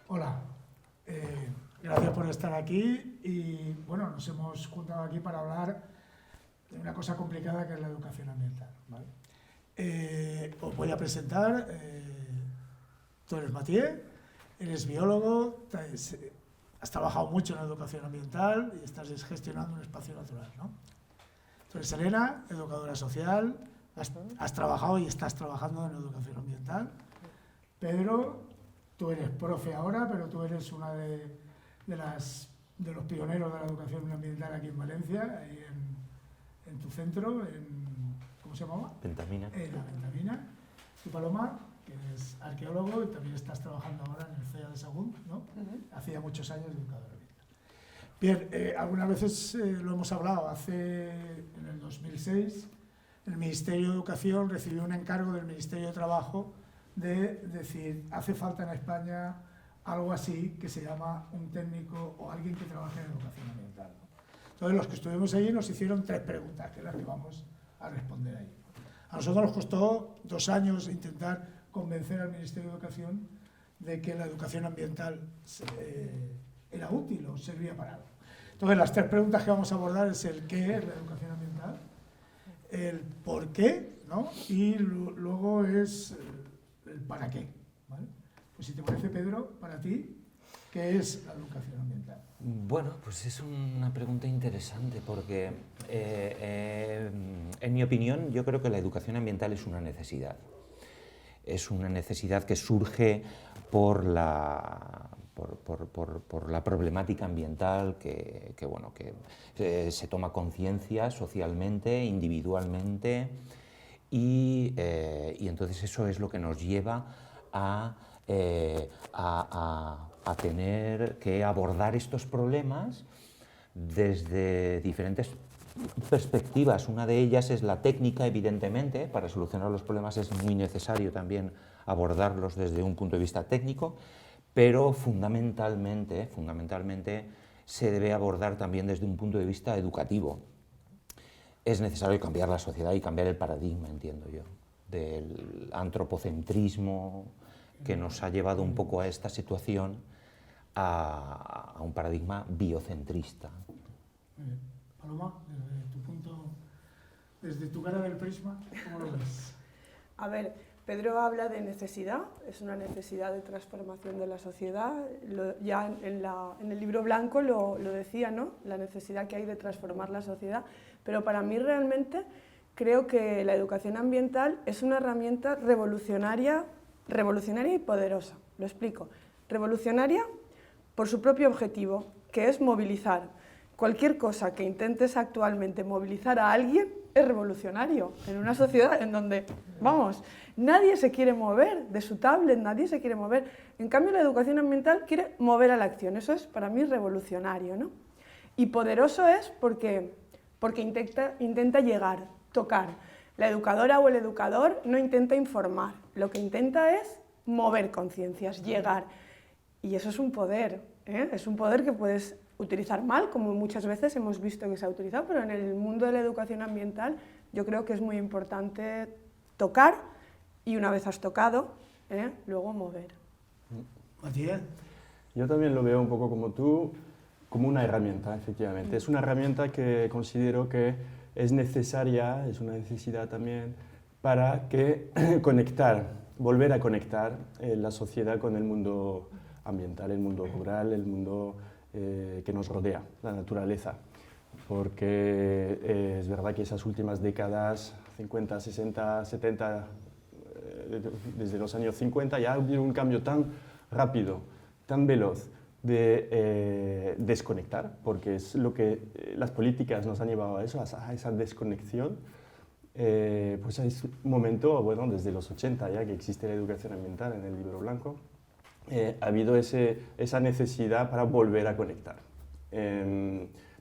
Hola, gracias por estar aquí y bueno, nos hemos juntado aquí para hablar de una cosa complicada que es la educación ambiental, ¿vale? Os voy a presentar, tú eres Mathieu, eres biólogo, has trabajado mucho en educación ambiental y estás gestionando un espacio natural, ¿no? Tú eres Elena, educadora social, has trabajado y estás trabajando en educación ambiental. Pedro, tú eres profe ahora, pero tú eres una de los pioneros de la educación ambiental aquí en Valencia, ahí en tu centro, ¿cómo se llamaba? Pentamina. En la Pentamina. Tú, Paloma, que eres arqueólogo y también estás trabajando ahora en el CEA de Sagunt, ¿no? Hacía muchos años de educadora ambiental. Bien, algunas veces lo hemos hablado, en el 2006, el Ministerio de Educación recibió un encargo del Ministerio de Trabajo de decir, hace falta en España algo así que se llama un técnico o alguien que trabaje en educación ambiental, ¿no? Entonces los que estuvimos allí nos hicieron 3 preguntas, que es las que vamos a responder ahí. A nosotros nos costó 2 años intentar convencer al Ministerio de Educación de que la educación ambiental era útil o servía para algo. Entonces las 3 preguntas que vamos a abordar es el qué es la educación ambiental, el por qué, ¿no? Y luego es el para qué, ¿vale? Pues si te parece, Pedro, para ti, ¿qué es la educación ambiental? Bueno, pues es una pregunta interesante porque, en mi opinión, yo creo que la educación ambiental es una necesidad. Es una necesidad que surge por la problemática ambiental que se toma conciencia socialmente, individualmente, y entonces eso es lo que nos lleva a tener que abordar estos problemas desde diferentes perspectivas. Una de ellas es la técnica, evidentemente. Para solucionar los problemas es muy necesario también abordarlos desde un punto de vista técnico, pero fundamentalmente se debe abordar también desde un punto de vista educativo. Es necesario cambiar la sociedad y cambiar el paradigma, entiendo yo, del antropocentrismo que nos ha llevado un poco a esta situación, a un paradigma biocentrista. Paloma, desde tu cara del prisma, ¿cómo lo ves? A ver, Pedro habla de necesidad, es una necesidad de transformación de la sociedad. Ya en el libro blanco lo decía, ¿no? La necesidad que hay de transformar la sociedad. Pero para mí realmente creo que la educación ambiental es una herramienta revolucionaria y poderosa. Lo explico. Revolucionaria por su propio objetivo, que es movilizar. Cualquier cosa que intentes actualmente movilizar a alguien es revolucionario en una sociedad en donde, vamos, nadie se quiere mover de su tablet, nadie se quiere mover. En cambio, la educación ambiental quiere mover a la acción. Eso es para mí revolucionario, ¿no? Y poderoso es porque intenta llegar, tocar. La educadora o el educador no intenta informar, lo que intenta es mover conciencias, llegar. Y eso es un poder, ¿eh? Es un poder que puedes utilizar mal, como muchas veces hemos visto que se ha utilizado, pero en el mundo de la educación ambiental yo creo que es muy importante tocar y una vez has tocado, luego mover. Matías. Yo también lo veo un poco como tú, como una herramienta, efectivamente. Es una herramienta que considero que es necesaria, es una necesidad también para que volver a conectar la sociedad con el mundo ambiental, el mundo rural, el mundo que nos rodea, la naturaleza. Porque es verdad que esas últimas décadas, 50, 60, 70, desde los años 50, ya ha habido un cambio tan rápido, tan veloz de desconectar, porque es lo que las políticas nos han llevado a eso, a esa desconexión. Pues es un momento, bueno, desde los 80 ya que existe la educación ambiental en el libro blanco, ha habido esa necesidad para volver a conectar.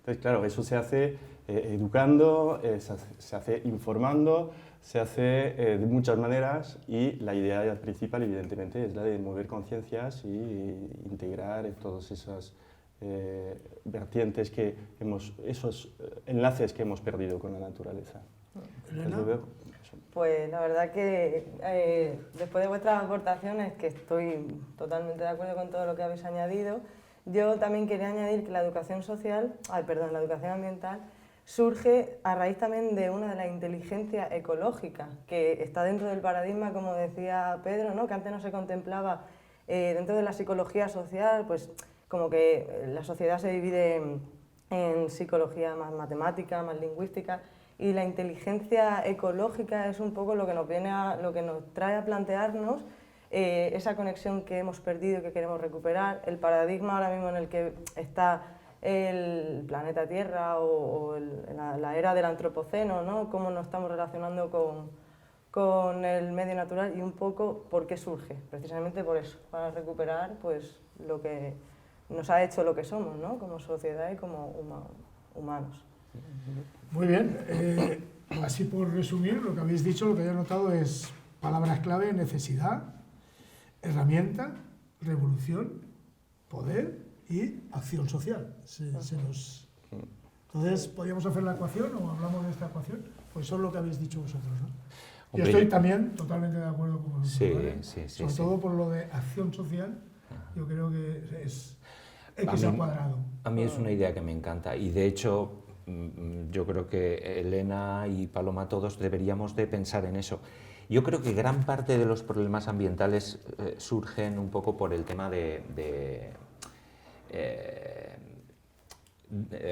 Entonces, claro, eso se hace educando, se hace informando, se hace de muchas maneras y la idea principal, evidentemente, es la de mover conciencias y integrar todas esas vertientes esos enlaces que hemos perdido con la naturaleza. Elena. Pues la verdad que después de vuestras aportaciones, que estoy totalmente de acuerdo con todo lo que habéis añadido, yo también quería añadir que la educación la educación ambiental surge a raíz también de una de la inteligencia ecológica, que está dentro del paradigma, como decía Pedro, ¿no? Que antes no se contemplaba dentro de la psicología social, pues como que la sociedad se divide en psicología más matemática, más lingüística, y la inteligencia ecológica es un poco lo que nos trae a plantearnos esa conexión que hemos perdido y que queremos recuperar, el paradigma ahora mismo en el que está el planeta Tierra o la era del antropoceno, ¿no? Cómo nos estamos relacionando con el medio natural y un poco por qué surge, precisamente por eso, para recuperar pues, lo que nos ha hecho lo que somos, ¿no? Como sociedad y como humanos. Muy bien, así por resumir, lo que habéis dicho, lo que he notado es palabras clave: necesidad, herramienta, revolución, poder y acción social. Entonces, ¿podríamos hacer la ecuación o hablamos de esta ecuación? Pues eso es lo que habéis dicho vosotros, ¿no? Yo estoy también totalmente de acuerdo con vosotros, ¿vale? Sobre todo por lo de acción social, yo creo que es X al cuadrado. A mí es una idea que me encanta y de hecho yo creo que Elena y Paloma todos deberíamos de pensar en eso. Yo creo que gran parte de los problemas ambientales surgen un poco por el tema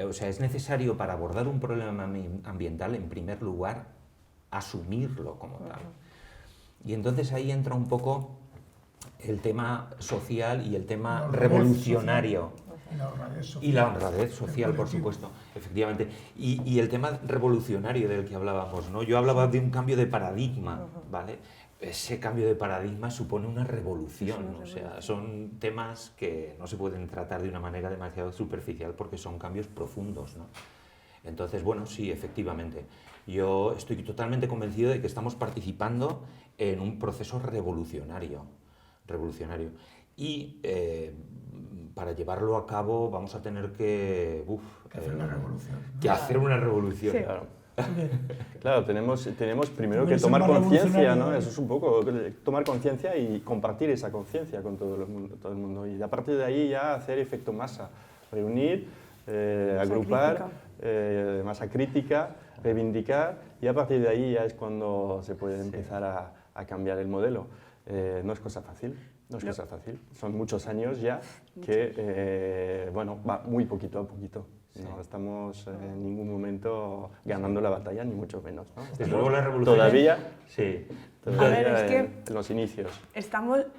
o sea, es necesario para abordar un problema ambiental, en primer lugar, asumirlo como tal. Y entonces ahí entra un poco el tema social y el tema revolucionario. Y la honradez social, por supuesto, efectivamente. Y el tema revolucionario del que hablábamos, ¿no? Yo hablaba de un cambio de paradigma, ¿vale? Ese cambio de paradigma supone una revolución, o sea, son temas que no se pueden tratar de una manera demasiado superficial porque son cambios profundos, ¿no? Entonces, bueno, sí, efectivamente. Yo estoy totalmente convencido de que estamos participando en un proceso revolucionario. Y para llevarlo a cabo vamos a tener que hacer una revolución, ¿no? Que hacer una revolución, Sí. claro. Claro, tenemos primero que tomar conciencia, ¿no? Eso es un poco tomar conciencia y compartir esa conciencia con todo el mundo. Y a partir de ahí ya hacer efecto masa, reunir, agrupar, masa crítica, reivindicar, y a partir de ahí ya es cuando se puede empezar a cambiar el modelo. No es cosa fácil. No es cosa fácil, son muchos años ya que, bueno, va muy poquito a poquito. Sí. No estamos en ningún momento ganando la batalla, ni mucho menos, ¿no? Desde luego la revolución... Todavía, a ver, es que en los inicios.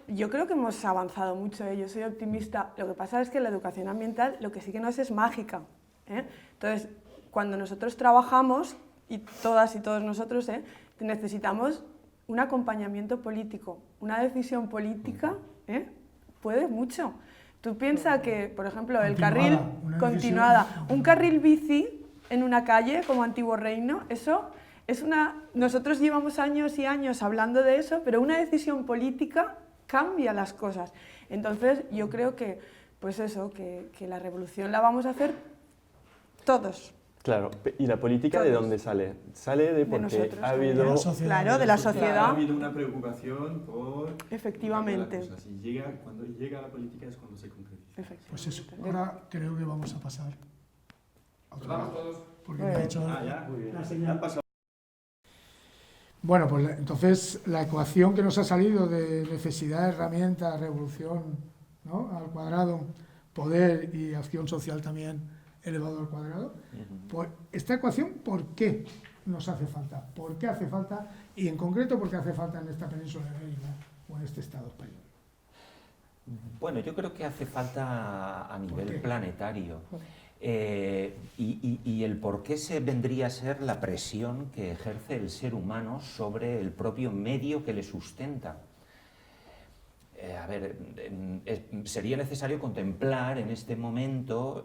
Yo creo que hemos avanzado mucho, yo soy optimista. Lo que pasa es que la educación ambiental lo que sí que no es mágica, ¿eh? Entonces, cuando nosotros trabajamos, y todas y todos nosotros, necesitamos un acompañamiento político, una decisión política, puede mucho. Tú piensas que, por ejemplo, el carril continuada, un carril bici en una calle como Antiguo Reino, eso es nosotros llevamos años y años hablando de eso, pero una decisión política cambia las cosas. Entonces, yo creo que, pues eso, que la revolución la vamos a hacer todos. Claro, ¿y la política todos. ¿De dónde sale? Sale de porque nosotros, ha habido... de la sociedad. Ha habido una preocupación por... Efectivamente. Cuando llega la política es cuando se concretiza. Pues eso, ahora creo que vamos a pasar. Vamos todos. Porque me ha hecho ya, muy bien. la señal. Bueno, pues entonces la ecuación que nos ha salido de necesidad, herramienta, revolución, ¿no? Al cuadrado, poder y acción social también elevado al cuadrado, pues esta ecuación, ¿por qué nos hace falta? ¿Por qué hace falta? Y en concreto, ¿por qué hace falta en esta península ibérica o en este Estado español? Bueno, yo creo que hace falta a nivel planetario. Y el por qué se vendría a ser la presión que ejerce el ser humano sobre el propio medio que le sustenta. a ver, sería necesario contemplar en este momento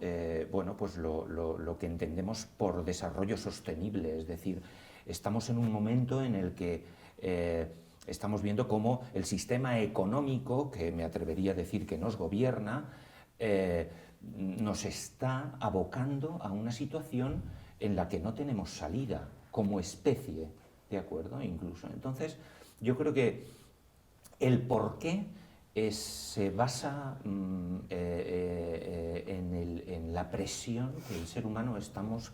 bueno, pues lo que entendemos por desarrollo sostenible, es decir, estamos en un momento en el que estamos viendo cómo el sistema económico, que me atrevería a decir que nos gobierna, nos está abocando a una situación en la que no tenemos salida como especie, ¿de acuerdo? Incluso. Entonces, yo creo que el porqué se basa en la presión que el ser humano estamos...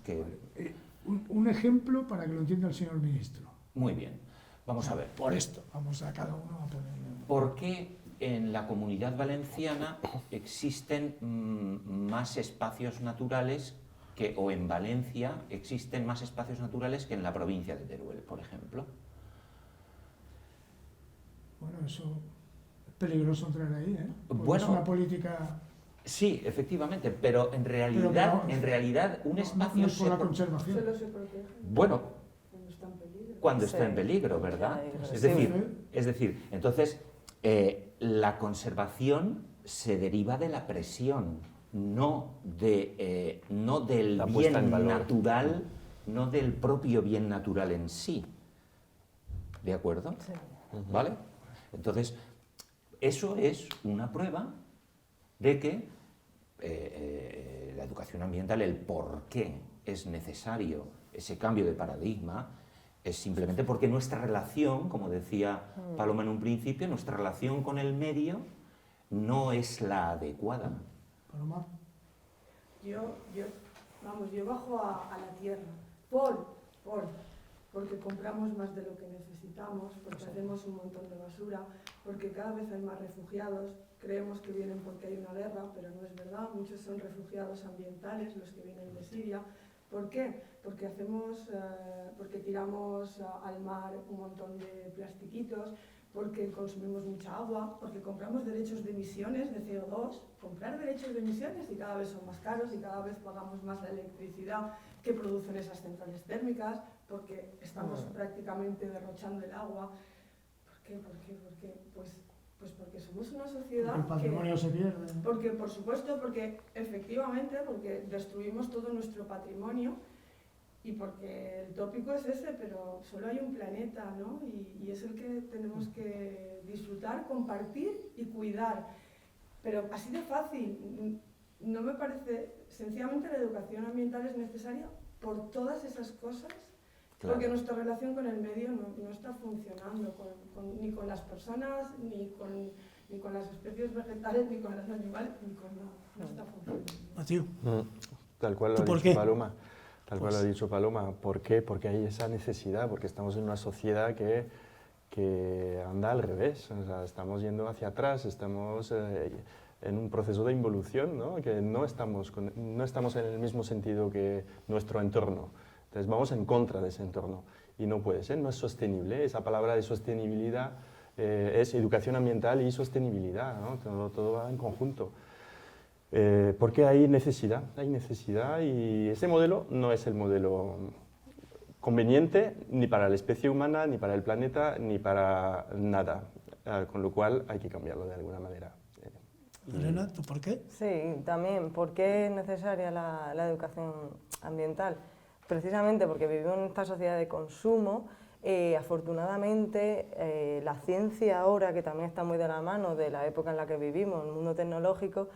Un ejemplo para que lo entienda el señor ministro. Muy bien, vamos a ver. Por esto, vamos a cada uno a poner... ¿Por qué en la Comunidad Valenciana existen más espacios naturales o en Valencia existen más espacios naturales que en la provincia de Teruel, por ejemplo? Bueno, eso es peligroso entrar ahí, ¿eh? Porque Bueno, es una política... Sí, efectivamente, pero en realidad un espacio... No es por la conservación. Solo se protege Bueno, cuando está en peligro. cuando está en peligro, ¿verdad? Es decir, entonces, la conservación se deriva de la presión, no del bien natural, no del propio bien natural en sí. ¿De acuerdo? Sí. ¿Vale? Entonces, eso es una prueba de que la educación ambiental, el por qué es necesario ese cambio de paradigma, es simplemente porque nuestra relación, como decía Paloma en un principio, nuestra relación con el medio no es la adecuada. Paloma. Yo bajo a la tierra porque compramos más de lo que necesitamos, porque hacemos un montón de basura, porque cada vez hay más refugiados, creemos que vienen porque hay una guerra, pero no es verdad, muchos son refugiados ambientales, los que vienen de Siria. ¿Por qué? Porque tiramos al mar un montón de plastiquitos, porque consumimos mucha agua, porque compramos derechos de emisiones de CO2, comprar derechos de emisiones y cada vez son más caros y cada vez pagamos más la electricidad que producen esas centrales térmicas, porque estamos prácticamente derrochando el agua. ¿Por qué? Pues porque somos una sociedad el patrimonio se pierde. Porque, por supuesto, porque efectivamente, porque destruimos todo nuestro patrimonio y porque el tópico es ese, pero solo hay un planeta, ¿no? Y es el que tenemos que disfrutar, compartir y cuidar. Pero así de fácil, no me parece, sencillamente la educación ambiental es necesaria por todas esas cosas. Claro. Porque nuestra relación con el medio no está funcionando, ni con las personas, ni con las especies vegetales, ni con los animales, ni con nada. No está funcionando. Matías. Tal cual lo ha dicho Paloma. Tal cual lo ha dicho Paloma. ¿Por qué? Porque hay esa necesidad, porque estamos en una sociedad que anda al revés. O sea, estamos yendo hacia atrás, estamos en un proceso de involución, ¿no? Que no estamos en el mismo sentido que nuestro entorno. Entonces vamos en contra de ese entorno y no puede ser, no es sostenible. Esa palabra de sostenibilidad es educación ambiental y sostenibilidad, ¿no? Todo va en conjunto. Porque hay necesidad y ese modelo no es el modelo conveniente ni para la especie humana, ni para el planeta, ni para nada, con lo cual hay que cambiarlo de alguna manera. Elena, ¿tú por qué? Sí, también, ¿por qué es necesaria la educación ambiental? Precisamente porque vivimos en esta sociedad de consumo. Afortunadamente, la ciencia ahora, que también está muy de la mano de la época en la que vivimos, el mundo tecnológico,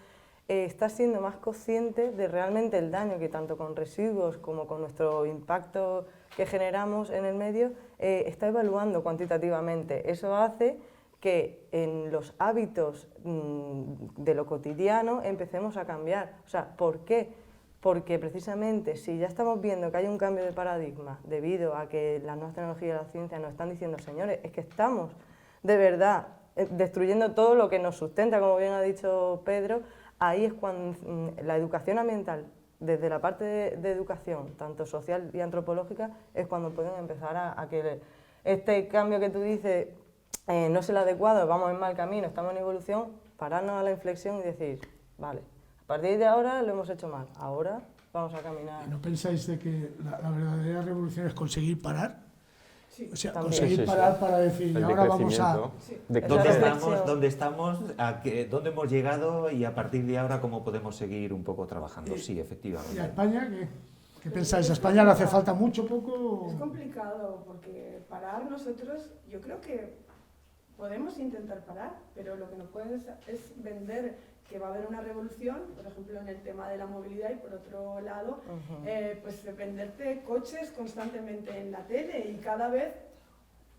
está siendo más consciente de realmente el daño que tanto con residuos como con nuestro impacto que generamos en el medio, está evaluando cuantitativamente. Eso hace que en los hábitos de lo cotidiano empecemos a cambiar. O sea, ¿por qué? Porque precisamente si ya estamos viendo que hay un cambio de paradigma debido a que las nuevas tecnologías y la ciencia nos están diciendo, señores, es que estamos de verdad destruyendo todo lo que nos sustenta, como bien ha dicho Pedro, ahí es cuando la educación ambiental, desde la parte de educación, tanto social y antropológica, es cuando pueden empezar a que este cambio que tú dices no es el adecuado, vamos en mal camino, estamos en evolución, pararnos a la inflexión y decir, vale, a partir de ahora lo hemos hecho mal, ahora vamos a caminar. ¿Y no pensáis de que la verdadera revolución es conseguir parar? Sí. O sea, También. conseguir Sí, sí, sí. parar para decir, y El ahora vamos a... decrecimiento. Sí. De Esa ¿Dónde reflexión. estamos? ¿Dónde estamos? ¿Dónde hemos llegado? Y a partir de ahora, ¿cómo podemos seguir un poco trabajando? Sí, ¿Y a efectivamente. España qué pensáis? ¿A España le hace falta mucho, poco? Es complicado porque parar nosotros, yo creo que podemos intentar parar, pero lo que no puedes es vender que va a haber una revolución, por ejemplo en el tema de la movilidad, y por otro lado, pues venderte coches constantemente en la tele y cada vez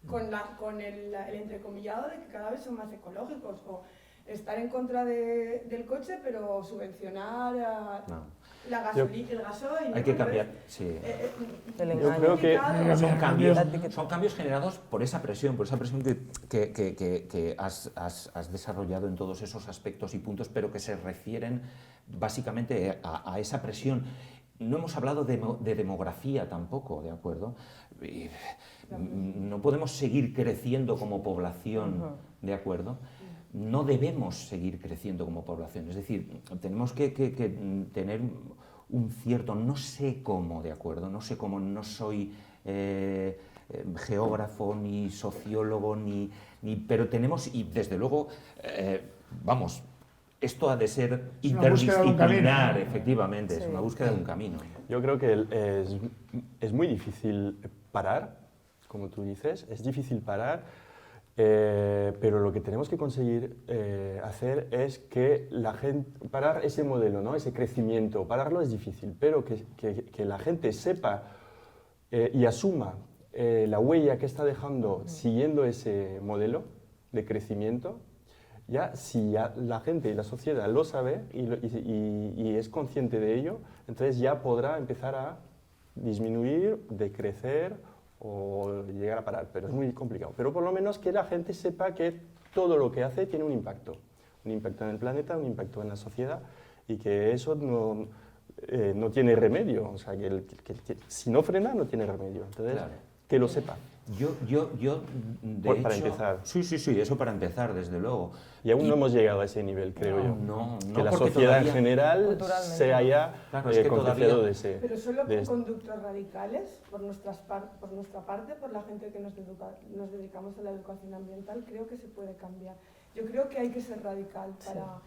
con el entrecomillado de que cada vez son más ecológicos, o estar en contra del coche pero subvencionar No. la gasolina, el gasoil. Hay que cambiar, sí. El Yo engaño. creo que Son cambios generados por esa presión que has desarrollado en todos esos aspectos y puntos, pero que se refieren básicamente a esa presión. No hemos hablado de demografía tampoco, ¿de acuerdo? Y no podemos seguir creciendo como población, ¿de acuerdo? No debemos seguir creciendo como población, es decir, tenemos que tener un cierto, no sé cómo, ¿de acuerdo? No sé cómo, no soy geógrafo, ni sociólogo, pero tenemos, y desde luego, vamos, esto ha de ser Es una búsqueda de un interdisciplinar, camino. efectivamente, Sí. es una búsqueda de un camino. Yo creo que es muy difícil parar, como tú dices, es difícil parar, pero lo que tenemos que conseguir hacer es que la gente, parar ese modelo, ¿no? Ese crecimiento, pararlo es difícil, pero que la gente sepa y asuma la huella que está dejando siguiendo ese modelo de crecimiento. Ya, si ya la gente y la sociedad lo sabe y es consciente de ello, entonces ya podrá empezar a disminuir, decrecer o llegar a parar, pero es muy complicado. Pero por lo menos que la gente sepa que todo lo que hace tiene un impacto en el planeta, un impacto en la sociedad, y que eso no tiene remedio, o sea, que si no frena no tiene remedio. Entonces, Claro. que lo sepa. Yo de hecho, Para empezar. Sí, eso para empezar, desde luego. Y aún no hemos llegado a ese nivel, creo yo. No, Que la porque sociedad todavía- en general Culturalmente. se haya Claro, es que contagiado todavía- de ese... Pero solo de con este- conductas radicales, por nuestra parte, por la gente que nos dedicamos a la educación ambiental, creo que se puede cambiar. Yo creo que hay que ser radical para...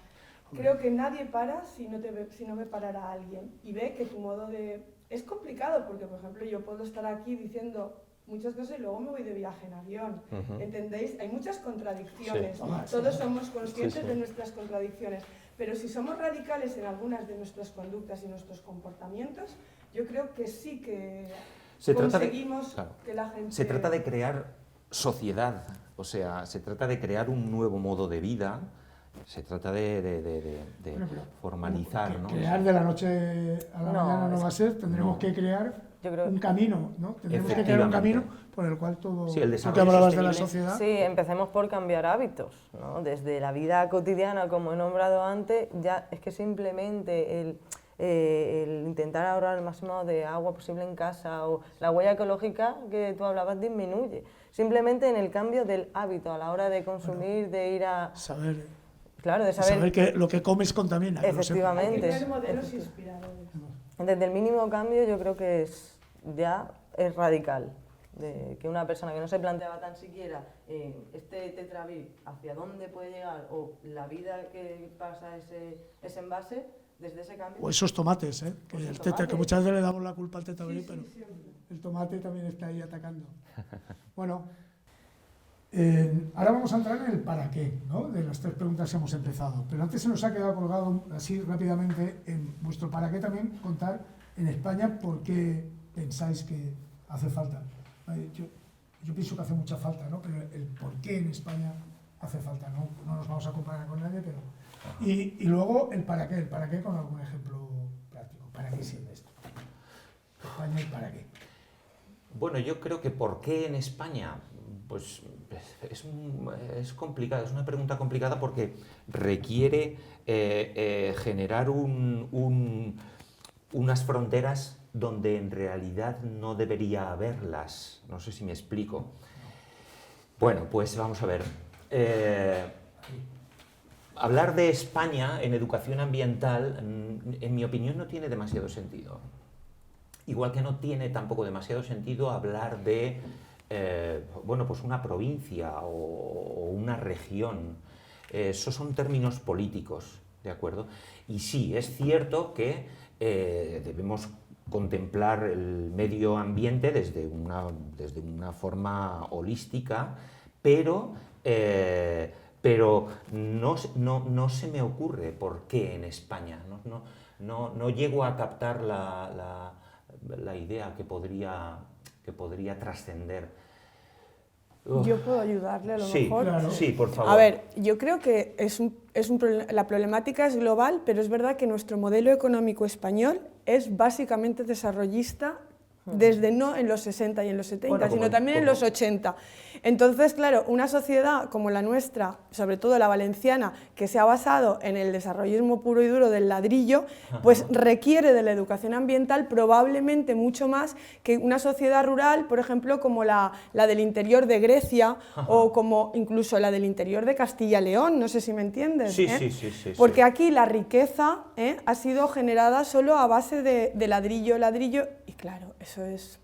Creo que nadie para si no ve parar a alguien y ve que tu modo de... Es complicado porque, por ejemplo, yo puedo estar aquí diciendo muchas cosas y luego me voy de viaje en avión. ¿Entendéis? Hay muchas contradicciones. Sí. Todos somos conscientes Sí, sí. de nuestras contradicciones. Pero si somos radicales en algunas de nuestras conductas y nuestros comportamientos, yo creo que sí que Se trata de- conseguimos claro. que la gente... Se trata de crear sociedad, o sea, se trata de crear un nuevo modo de vida, se trata de Bueno, pero formalizar, ¿no? Crear de la noche a la No, mañana no es- va a ser, tendremos no. que crear Yo creo- un camino, ¿no? Tendremos que crear un camino por el cual todo Sí, el lo que desarrollo hablabas de la sostenible. sociedad. Sí, empecemos por cambiar hábitos, ¿no? Desde la vida cotidiana, como he nombrado antes, ya es que simplemente el intentar ahorrar el máximo de agua posible en casa o la huella ecológica que tú hablabas disminuye. Simplemente en el cambio del hábito a la hora de consumir, de ir a... Saber, Claro, de saber saber... que lo que comes contamina. que lo sepa. Hay que Efectivamente. tener modelos inspiradores. Desde el mínimo cambio yo creo que ya es radical. De que una persona que no se planteaba tan siquiera este tetrabil hacia dónde puede llegar o la vida que pasa ese envase, desde ese cambio... O esos tomates, ¿eh? Que, Esos el teta, que tomates. muchas veces le damos la culpa al tetabrí, Sí, pero sí, siempre. el tomate también está ahí atacando. Bueno, ahora vamos a entrar en el para qué, ¿no? De las tres preguntas que hemos empezado. Pero antes se nos ha quedado colgado así rápidamente en vuestro para qué también contar en España por qué pensáis que hace falta. Yo pienso que hace mucha falta, ¿no? Pero el por qué en España hace falta, ¿no? No nos vamos a comparar con nadie, pero... Y luego el para qué con algún ejemplo práctico. ¿Para qué sirve esto? España y para qué. Bueno, yo creo que ¿por qué en España? Pues es complicado, es una pregunta complicada porque requiere generar unas fronteras donde en realidad no debería haberlas. No sé si me explico. Bueno, pues vamos a ver. Hablar de España en educación ambiental, en mi opinión, no tiene demasiado sentido. Igual que no tiene tampoco demasiado sentido hablar de bueno, pues una provincia o una región. Esos son términos políticos, ¿de acuerdo? Y sí, es cierto que debemos contemplar el medio ambiente desde una forma holística, pero no se me ocurre por qué en España. No llego a captar la idea que podría trascender. Yo puedo ayudarle a lo Sí, mejor. Claro. sí, por favor. A ver, yo creo que la problemática es global, pero es verdad que nuestro modelo económico español es básicamente desarrollista desde no en los 60 y en los 70, Bueno, sino también en los 80. Entonces, claro, una sociedad como la nuestra, sobre todo la valenciana, que se ha basado en el desarrollismo puro y duro del ladrillo, pues requiere de la educación ambiental probablemente mucho más que una sociedad rural, por ejemplo, como la del interior de Grecia o como incluso la del interior de Castilla-León, no sé si me entiendes. Sí, ¿eh? sí. Porque aquí la riqueza ha sido generada solo a base de ladrillo, y claro, eso es...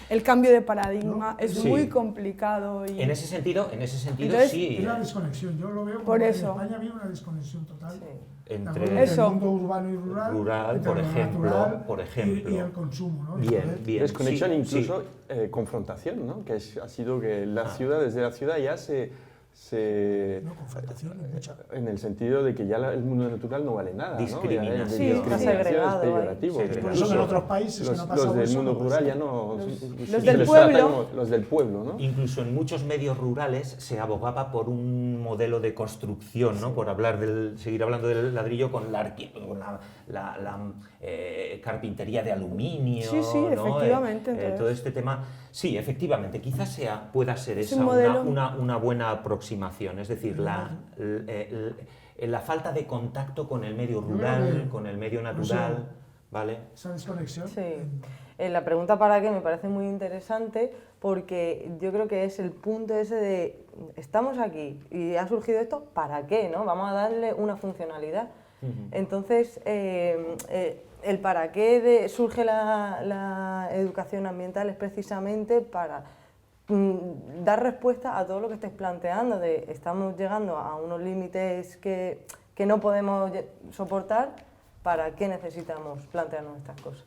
El cambio de paradigma es Sí. muy complicado. Y... En ese sentido Entonces, sí. Es la desconexión, yo lo veo como Por que eso. en España había una desconexión total. Sí. Entre Eso. el mundo urbano y rural, entre por lo ejemplo, natural y el consumo, ¿no? Bien. Desconexión, Sí, incluso confrontación, ¿no? Que ha sido que desde la ciudad ya No, confrontación, mucha. en el sentido de que ya el mundo natural no vale nada, ¿no? Discriminación. Ya Sí, discriminación, está segregado, es peyorativo. segregado. Por eso que en otros países que no ha los pasado del eso, mundo no pasa. rural ya no... Los se del les pueblo. trata como los del pueblo, ¿no? Incluso en muchos medios rurales se abogaba por un modelo de construcción, ¿no? Por seguir hablando del ladrillo con la carpintería de aluminio, Sí, sí, ¿no? efectivamente, entonces. Todo este tema, sí, efectivamente, quizás pueda ser Es esa un modelo. una buena aproximación, es decir, la falta de contacto con el medio rural, con el medio natural, ¿vale? Esa desconexión. Sí. La pregunta para qué me parece muy interesante porque yo creo que es el punto ese de estamos aquí y ha surgido esto, ¿para qué? ¿No? Vamos a darle una funcionalidad. Entonces, el para qué surge la educación ambiental es precisamente para dar respuesta a todo lo que estáis planteando, de estamos llegando a unos límites que no podemos soportar, ¿para qué necesitamos plantearnos estas cosas?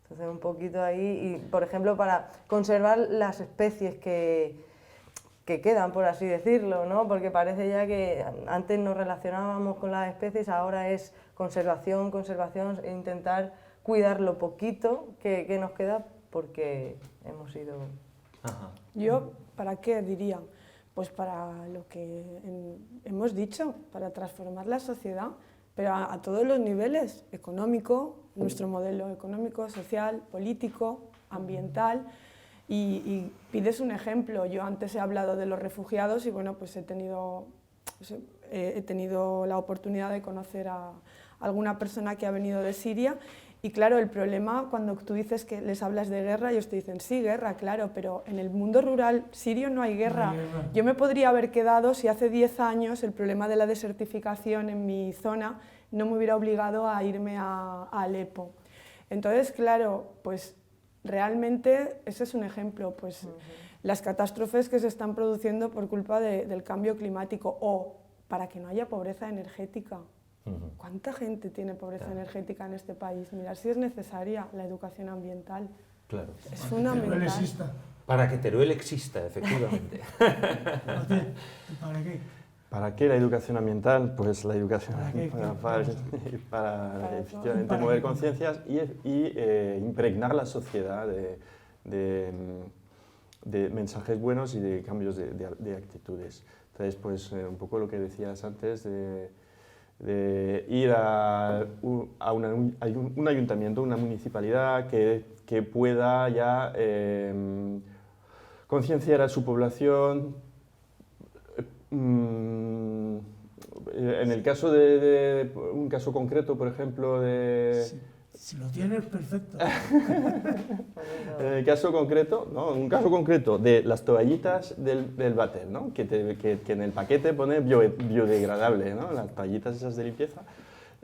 Entonces un poquito ahí, y por ejemplo para conservar las especies que quedan, por así decirlo, ¿no? Porque parece ya que antes nos relacionábamos con las especies, ahora es conservación, e intentar cuidar lo poquito que nos queda porque hemos ido... Ajá. Yo, ¿para qué diría? Pues para lo que hemos dicho, para transformar la sociedad, pero a todos los niveles, económico, nuestro modelo económico, social, político, ambiental. Y pides un ejemplo. Yo antes he hablado de los refugiados y bueno, pues he tenido la oportunidad de conocer a alguna persona que ha venido de Siria. Y claro, el problema cuando tú dices que les hablas de guerra, ellos te dicen, sí, guerra, claro, pero en el mundo rural sirio no hay guerra. No hay guerra. Yo me podría haber quedado si hace 10 años el problema de la desertificación en mi zona no me hubiera obligado a irme a Alepo. Entonces, claro, pues realmente ese es un ejemplo, pues las catástrofes que se están produciendo por culpa del cambio climático o para que no haya pobreza energética. ¿Cuánta gente tiene pobreza energética en este país? Mirar si es necesaria la educación ambiental. Claro. Es Teruel fundamental. exista. Para que Teruel exista, efectivamente. ¿Para qué? ¿Para qué la educación ambiental? Pues la educación ¿Para qué? para efectivamente ¿Para mover qué? conciencias y impregnar la sociedad de mensajes buenos y de cambios de actitudes. Entonces, pues un poco lo que decías antes de ir a un ayuntamiento, una municipalidad que pueda ya concienciar a su población. En el caso de un caso concreto, por ejemplo, Si lo tienes, perfecto. en el caso concreto, ¿no? Un caso concreto de las toallitas del váter, ¿no? que en el paquete pone biodegradable, ¿no? Las toallitas esas de limpieza.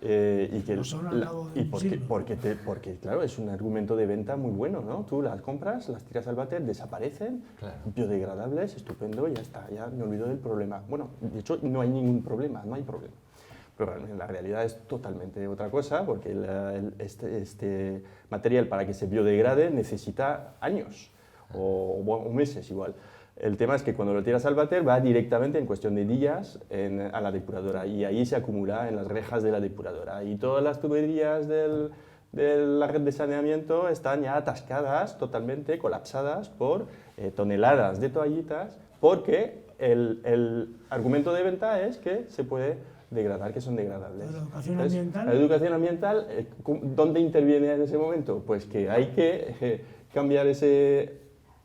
y que No solo al cabo de un siglo. porque, claro, es un argumento de venta muy bueno, ¿no? Tú las compras, las tiras al váter, desaparecen, Claro. biodegradables, estupendo, ya está, ya me olvido del problema. Bueno, de hecho, no hay ningún problema, no hay problema. Pero en la realidad es totalmente otra cosa, porque este material para que se biodegrade necesita años o meses igual. El tema es que cuando lo tiras al váter va directamente en cuestión de días a la depuradora y ahí se acumula en las rejas de la depuradora y todas las tuberías de la red de saneamiento están ya atascadas, totalmente colapsadas por toneladas de toallitas, porque el argumento de venta es que se puede degradar, que son degradables. ¿La educación Entonces, ambiental? La educación ambiental, ¿dónde interviene en ese momento? Pues que hay que cambiar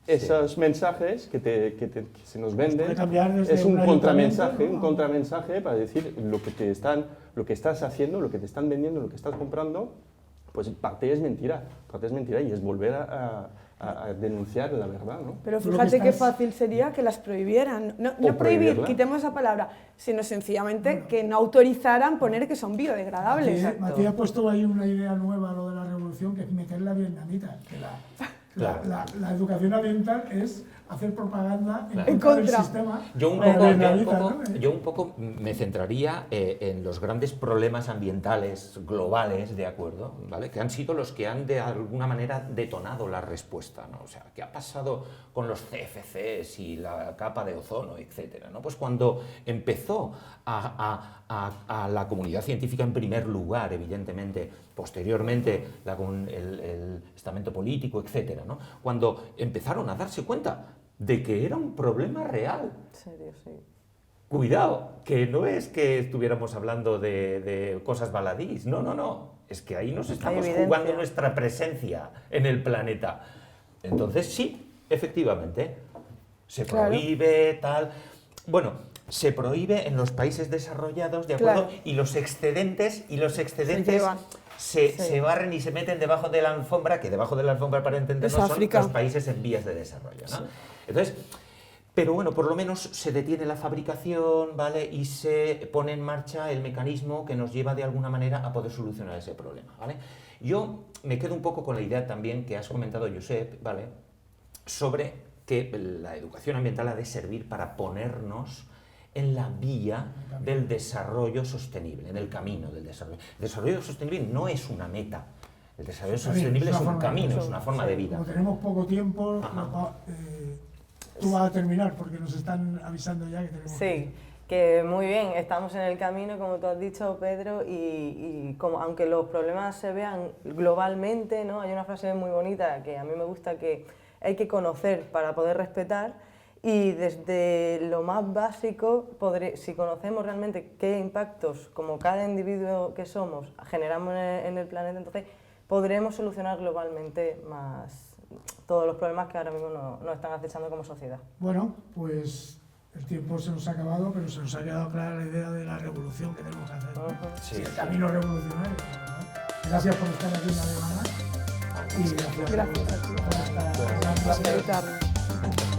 esos mensajes que se nos venden. puede cambiar desde Es un un contramensaje, ayuntamiento, ¿no? un contramensaje para decir lo que estás haciendo, lo que te están vendiendo, lo que estás comprando, pues parte es mentira y es volver a denunciar la verdad, ¿no? Pero Tú lo que fíjate qué estás- fácil sería que las prohibieran. No O prohibir, prohibirla. quitemos esa palabra, sino sencillamente que no autorizaran poner que son biodegradables. Matías ha puesto ahí una idea nueva, lo de la revolución, que es meter la vietnamita. Que la educación ambiental es hacer propaganda en contra del sistema. Yo un que poco, vietnamiza, ¿no? yo un poco me centraría en los grandes problemas ambientales globales, ¿de acuerdo? ¿Vale? Que han sido los que han de alguna manera detonado la respuesta, ¿no? O sea, ¿qué ha pasado con los CFCs y la capa de ozono, etcétera, ¿no? Pues cuando empezó a la comunidad científica en primer lugar, evidentemente, posteriormente el estamento político, etcétera, ¿no? Cuando empezaron a darse cuenta de que era un problema real. En serio, sí. Cuidado, que no es que estuviéramos hablando de cosas baladís, no, es que ahí nos estamos evidencia. jugando nuestra presencia en el planeta. Entonces sí, efectivamente, se Claro. prohíbe tal... Bueno, se prohíbe en los países desarrollados, ¿de acuerdo? Claro. Y los excedentes Se llevan. se barren y se meten debajo de la alfombra, que debajo de la alfombra, para entendernos, Es son África. los países en vías de desarrollo, ¿no? Entonces, pero bueno, por lo menos se detiene la fabricación, ¿vale? Y se pone en marcha el mecanismo que nos lleva de alguna manera a poder solucionar ese problema, ¿vale? Yo me quedo un poco con la idea también que has comentado, Josep, ¿vale? Sobre que la educación ambiental ha de servir para ponernos en la vía del desarrollo sostenible, en el camino del desarrollo. El desarrollo sostenible no es una meta. El desarrollo sostenible es un camino, es una forma de vida. Como tenemos poco tiempo, Ajá. tú vas a terminar porque nos están avisando ya que tenemos Sí, que muy bien, estamos en el camino, como tú has dicho, Pedro, y como, aunque los problemas se vean globalmente, ¿no? Hay una frase muy bonita que a mí me gusta, que hay que conocer para poder respetar, y desde lo más básico, si conocemos realmente qué impactos, como cada individuo que somos, generamos en el planeta, entonces podremos solucionar globalmente más todos los problemas que ahora mismo nos están acechando como sociedad. Bueno, pues el tiempo se nos ha acabado, pero se nos ha quedado clara la idea de la revolución que tenemos que hacer, ¿no? Sí. Sí, el camino revolucionario. ¿No? Gracias por estar aquí una vez más. Y gracias Gracias a ti por por estar invitarnos.